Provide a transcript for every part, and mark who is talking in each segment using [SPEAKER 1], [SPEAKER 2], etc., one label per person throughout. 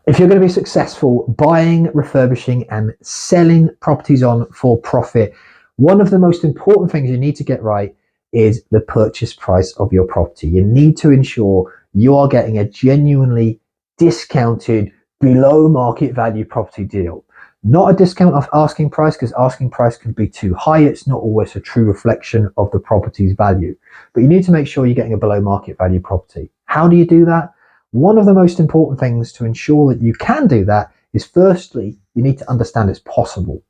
[SPEAKER 1] If you're going to be successful buying, refurbishing and selling properties on for profit, one of the most important things you need to get right is the purchase price of your property. You need to ensure you are getting a genuinely discounted, below market value property deal. Not a discount off asking price, because asking price can be too high. It's not always a true reflection of the property's value. But you need to make sure you're getting a below market value property. How do you do that? One of the most important things to ensure that you can do that is, firstly, you need to understand it's possible.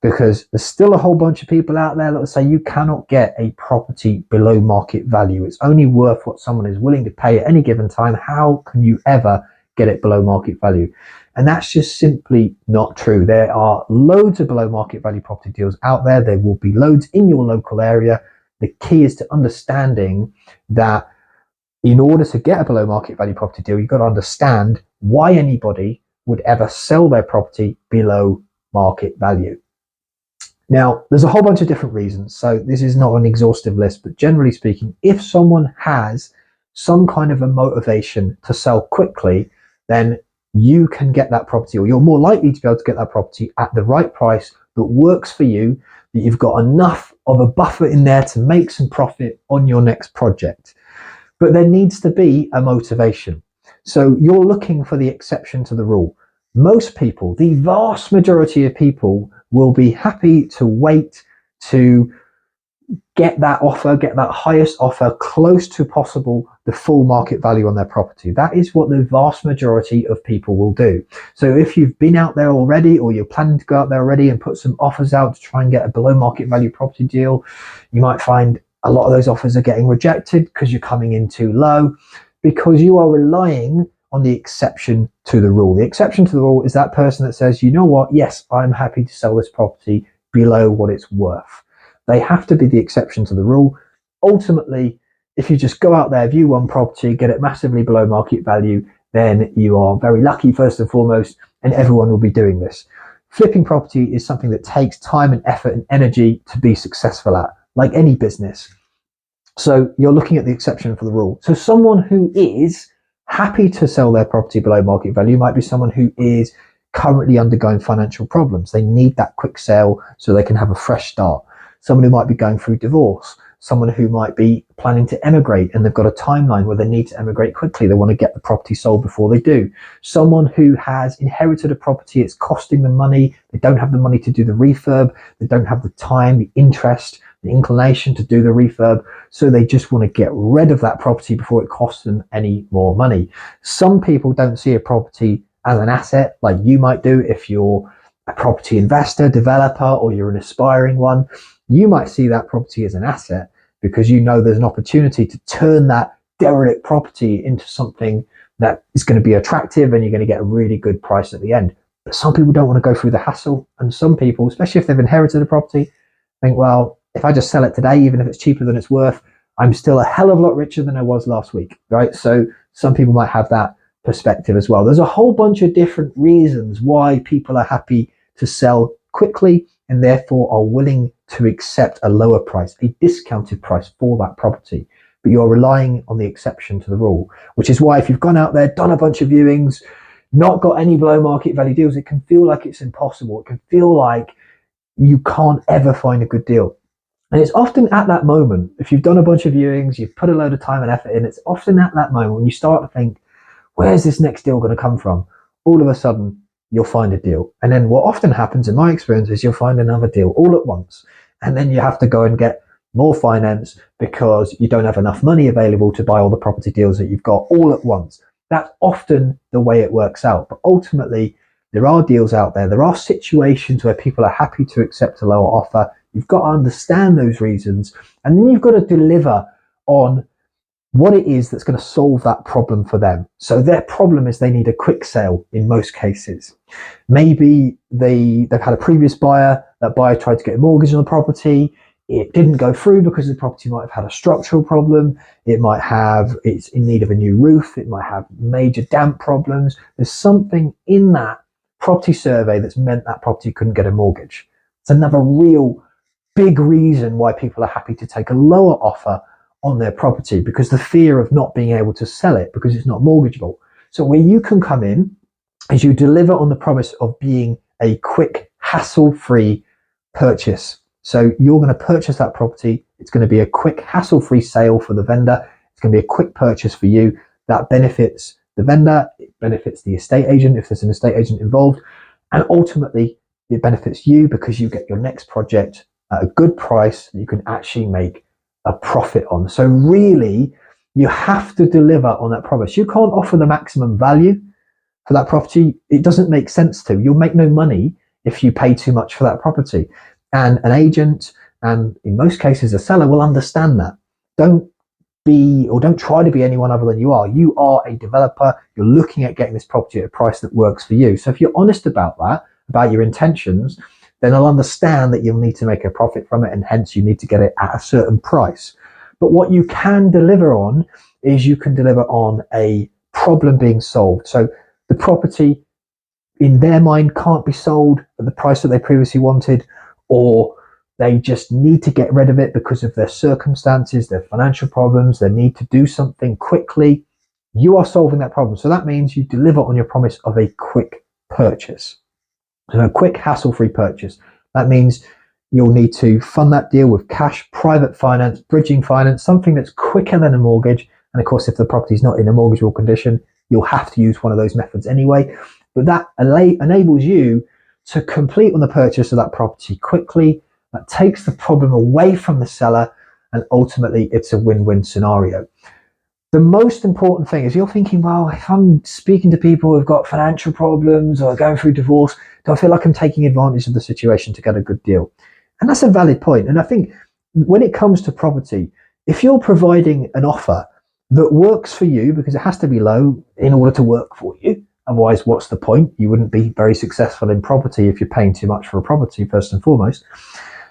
[SPEAKER 1] Because there's still a whole bunch of people out there that will say you cannot get a property below market value. It's only worth what someone is willing to pay at any given time. How can you ever get it below market value? And that's just simply not true. There are loads of below market value property deals out there. There will be loads in your local area. The key is to understanding that in order to get a below market value property deal, you've got to understand why anybody would ever sell their property below market value. Now, there's a whole bunch of different reasons, so this is not an exhaustive list, but generally speaking, if someone has some kind of a motivation to sell quickly, then you can get that property, or you're more likely to be able to get that property at the right price that works for you, that you've got enough of a buffer in there to make some profit on your next project. But there needs to be a motivation. So you're looking for the exception to the rule. Most people, the vast majority of people, will be happy to wait to get that offer, get that highest offer close to possible the full market value on their property. That is what the vast majority of people will do. So if you've been out there already, or you're planning to go out there already and put some offers out to try and get a below market value property deal, you might find a lot of those offers are getting rejected because you're coming in too low, because you are relying on the exception to the rule. The exception to the rule is that person that says, you know what, yes, I'm happy to sell this property below what it's worth. They have to be the exception to the rule. Ultimately, if you just go out there, view one property, get it massively below market value, then you are very lucky, first and foremost, and everyone will be doing this. Flipping property is something that takes time and effort and energy to be successful at, like any business. So you're looking at the exception for the rule. So someone who is happy to sell their property below market value might be someone who is currently undergoing financial problems. They need that quick sale so they can have a fresh start. Someone who might be going through divorce, someone who might be planning to emigrate and they've got a timeline where they need to emigrate quickly. They want to get the property sold before they do. Someone who has inherited a property, it's costing them money. They don't have the money to do the refurb. They don't have the time, the interest, the inclination to do the refurb. So they just want to get rid of that property before it costs them any more money. Some people don't see a property as an asset like you might do if you're a property investor, developer, or you're an aspiring one. You might see that property as an asset because you know there's an opportunity to turn that derelict property into something that is going to be attractive and you're going to get a really good price at the end. But some people don't want to go through the hassle, and some people, especially if they've inherited a property, think, well, if I just sell it today, even if it's cheaper than it's worth, I'm still a hell of a lot richer than I was last week, right? So some people might have that perspective as well. There's a whole bunch of different reasons why people are happy to sell quickly and therefore are willing to accept a lower price, a discounted price for that property. But you're relying on the exception to the rule, which is why if you've gone out there, done a bunch of viewings, not got any below market value deals, it can feel like it's impossible. It can feel like you can't ever find a good deal. And it's often at that moment, if you've done a bunch of viewings, you've put a load of time and effort in, it's often at that moment when you start to think, where's this next deal going to come from? All of a sudden, you'll find a deal. And then what often happens in my experience is you'll find another deal all at once. And then you have to go and get more finance because you don't have enough money available to buy all the property deals that you've got all at once. That's often the way it works out. But ultimately, there are deals out there. There are situations where people are happy to accept a lower offer. You've got to understand those reasons. And then you've got to deliver on what it is that's going to solve that problem for them. So their problem is they need a quick sale in most cases. Maybe they've had a previous buyer. That buyer tried to get a mortgage on the property. It didn't go through because the property might have had a structural problem. It's in need of a new roof. It might have major damp problems. There's something in that property survey that's meant that property couldn't get a mortgage. It's another real big reason why people are happy to take a lower offer on their property, because the fear of not being able to sell it because it's not mortgageable. So where you can come in is you deliver on the promise of being a quick, hassle-free purchase. So you're going to purchase that property. It's going to be a quick, hassle-free sale for the vendor. It's going to be a quick purchase for you. That benefits the vendor. It benefits the estate agent if there's an estate agent involved. And ultimately, it benefits you because you get your next project at a good price that you can actually make a profit on. So really, you have to deliver on that promise. You can't offer the maximum value for that property. It doesn't make sense to. You'll make no money if you pay too much for that property. And an agent, and in most cases a seller, will understand that. Don't try to be anyone other than you are. You are a developer. You're looking at getting this property at a price that works for you. So if you're honest about that, about your intentions, then they'll understand that you'll need to make a profit from it, and hence you need to get it at a certain price. But what you can deliver on is you can deliver on a problem being solved. So the property in their mind can't be sold at the price that they previously wanted, or they just need to get rid of it because of their circumstances, their financial problems, their need to do something quickly. You are solving that problem. So that means you deliver on your promise of a quick purchase. So a quick, hassle-free purchase. That means you'll need to fund that deal with cash, private finance, bridging finance, something that's quicker than a mortgage. And of course, if the property is not in a mortgageable condition, you'll have to use one of those methods anyway. But that enables you to complete on the purchase of that property quickly. That takes the problem away from the seller, and ultimately it's a win-win scenario. The most important thing is you're thinking, well, if I'm speaking to people who've got financial problems or going through divorce, do I feel like I'm taking advantage of the situation to get a good deal? And that's a valid point. And I think when it comes to property, if you're providing an offer that works for you, because it has to be low in order to work for you, otherwise, what's the point? You wouldn't be very successful in property if you're paying too much for a property, first and foremost.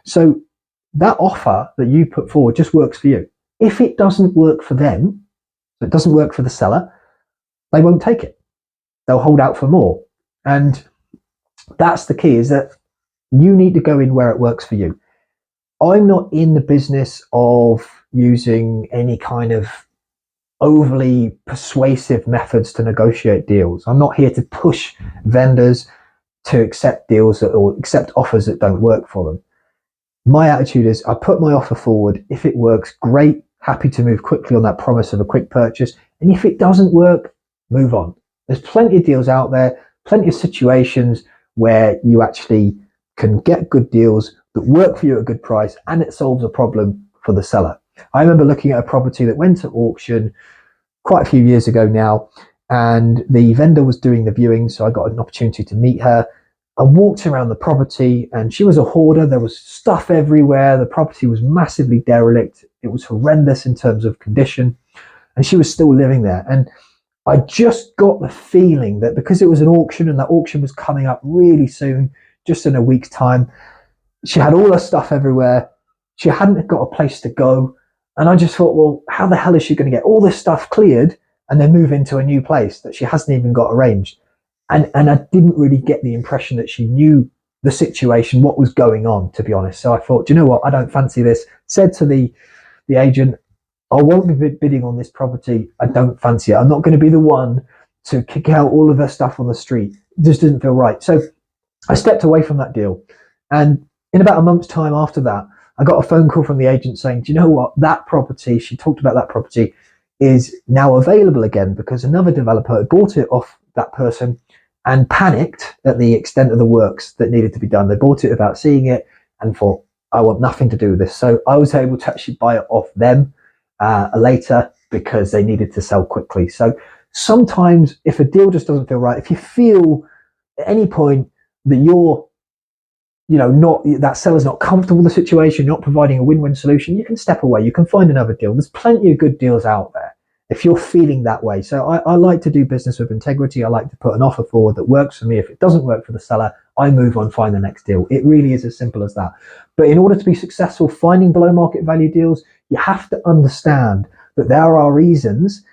[SPEAKER 1] So that offer that you put forward just works for you. If it doesn't work for them, so it doesn't work for the seller, they won't take it. They'll hold out for more. And that's the key, is that you need to go in where it works for you. I'm not in the business of using any kind of overly persuasive methods to negotiate deals. I'm not here to push vendors to accept deals or accept offers that don't work for them. My attitude is I put my offer forward. If it works, great. Happy to move quickly on that promise of a quick purchase. And if it doesn't work, move on. There's plenty of deals out there, plenty of situations where you actually can get good deals that work for you at a good price, and it solves a problem for the seller. I remember looking at a property that went to auction quite a few years ago now, and the vendor was doing the viewing, so I got an opportunity to meet her. I walked around the property, and she was a hoarder. There was stuff everywhere. The property was massively derelict. It was horrendous in terms of condition, and she was still living there. And I just got the feeling that because it was an auction and that auction was coming up really soon, just in a week's time, she had all her stuff everywhere. She hadn't got a place to go. And I just thought, well, how the hell is she going to get all this stuff cleared and then move into a new place that she hasn't even got arranged? And I didn't really get the impression that she knew the situation, what was going on, to be honest. So I thought, do you know what? I don't fancy this. Said to the agent, I won't be bidding on this property. I don't fancy it. I'm not going to be the one to kick out all of her stuff on the street. It just didn't feel right. So I stepped away from that deal. And in about a month's time after that, I got a phone call from the agent saying, do you know what? That property, she talked about that property, is now available again because another developer had bought it off that person and panicked at the extent of the works that needed to be done. They bought it without seeing it and thought, I want nothing to do with this. So I was able to actually buy it off them later because they needed to sell quickly. So sometimes if a deal just doesn't feel right, if you feel at any point that you're, that seller's not comfortable with the situation, you're not providing a win-win solution, you can step away. You can find another deal. There's plenty of good deals out there if you're feeling that way. So I like to do business with integrity. I like to put an offer forward that works for me. If it doesn't work for the seller, I move on, find the next deal. It really is as simple as that. But in order to be successful finding below market value deals, you have to understand that there are reasons.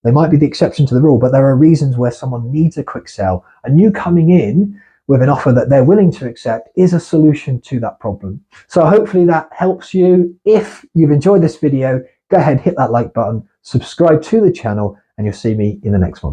[SPEAKER 1] They might be the exception to the rule, but there are reasons where someone needs a quick sell, and you coming in with an offer that they're willing to accept is a solution to that problem. So hopefully that helps you. If you've enjoyed this video, go ahead, hit that like button, subscribe to the channel, and you'll see me in the next one.